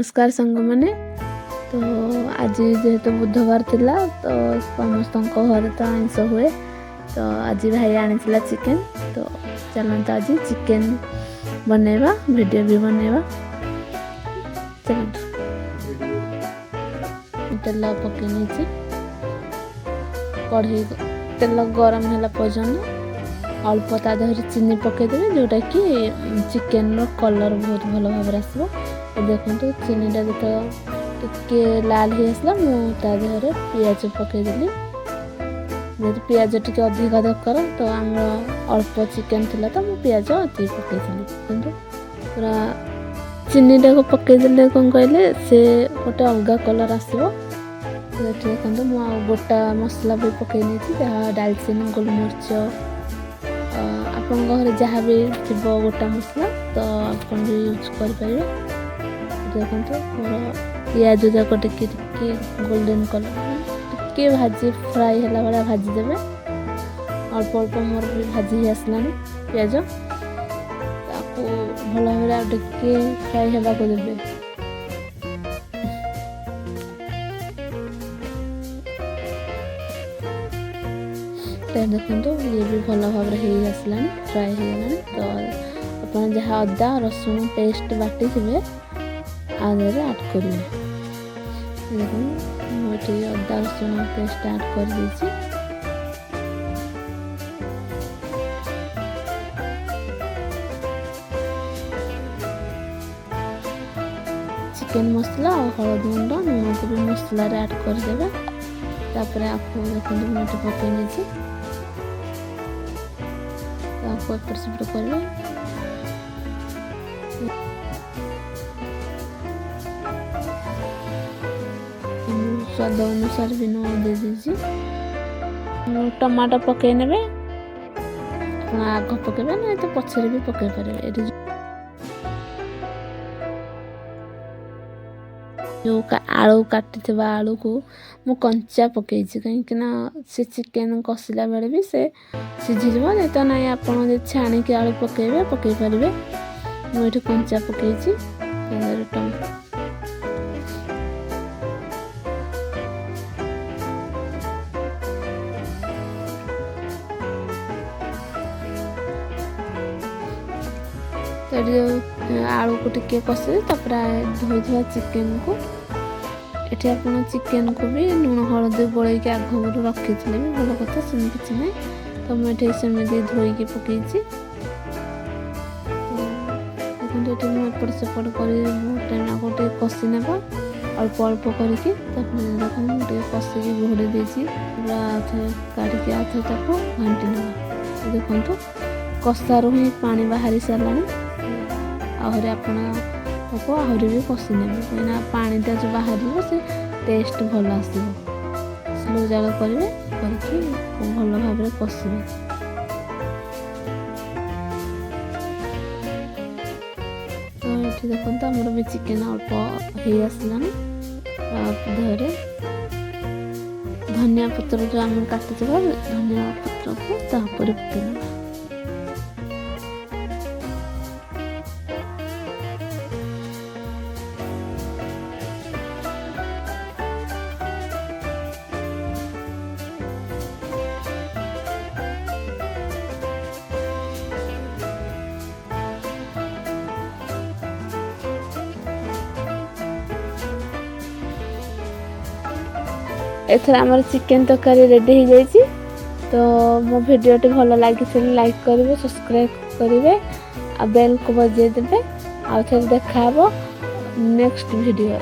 नमस्कार सांग मैंने तो आज जेहेतु बुधवार थिला तो समस्त घर तो आइंस हुए तो आज भाई आनी चिकेन तो चलते आज चिकेन बनैबा वीडियो भी बनैबा चलते तेल पकई कढ़ई तेल गरम है पर्यटन अल्प ता देहरे चीनी पकईदेवे जोटा कि चिकेन कलर बहुत भल भाव आसो देखो चीनीटा जो टे लाल हो आसला मुझे पियाज पकईदेली जेहतु पियाज टे अधिक दरकार तो आम अल्प चिकेन थिला तो मुझे पियाज अधिक पकईली कि पूरा चीनीटा को पकईदेले कौन कहले से गोटे अलग कलर आसो देखो मु गोटा मसला भी पकई जहाँ डालचीनी गोलमरीच आपन घर जहाँ भी थी गोटा मसला तो आप यूज करें देखो मोर पियाज जाक टिके गोल्डन कलर टिके भाजी फ्राई है भाया भाजीदेवे अल्प अल्प मोर भी भाजी आसलानी पियाज भल भाव टिके फ्राई होगा देवे देखो ये भी भल भाव आसला फ्राए हो तो आप जहाँ अदा रसुण पेस्ट बाटी थे आदि आड करेंगे देखो मुझे अदा रसुण पेस्ट आड कर दीजिए चिकेन मसला और हलदी गुंड लुण को भी मसला आड करदे तापर आपको देखो मुझे पकई आपको एपट सेपट करेंगे स्वाद अनुसार भी लुण दे दीजिए टमाटो पकई ने आग पकेबे ना तो पछरे भी पकई पारे जो आलू काटी आलू को मु कंचा पकई कहीं से चिकेन कषिला बेले भी से सीझीज नहीं तो ना आप छाणिक आलू पकईबे पकई पारे मुझे कंचा पकई आलू को टिके कषे धोई चिकेन को ये आप चिकेन को भी लुण हलदी गोल आग रखी थे भी भल कथा सेम कि ना तो मुझे सेमती धोईकी पकई देखो एपट सेपट कर बहुत टाइम आगे कषि ने अल्प अल्प करके देखो मुझे कषिकी घोड़े देती पूरा काटिकी आथे घाटी ना देखो कषारू ही पानी बाहरी सारा आहरी आहरी भी कषि ने कहीं पानीटा जो बाहर से टेस्ट भल आसो स्लो जाल करेंगे करके भल भाव कषिबे तो ये देखो आमर भी चिकेन अल्प हो आसला देहरे धनिया पत्र जो आम काटि धनिया पत्र को तापर पकईना एथर आमर चिकेन तरकारी रेडी हो जाइए तो मो भिडियोटी भल लगी लाइक करेंगे सब्सक्राइब करेंगे आ बेल को बजे देवे आ देखा नेक्स्ट वीडियो।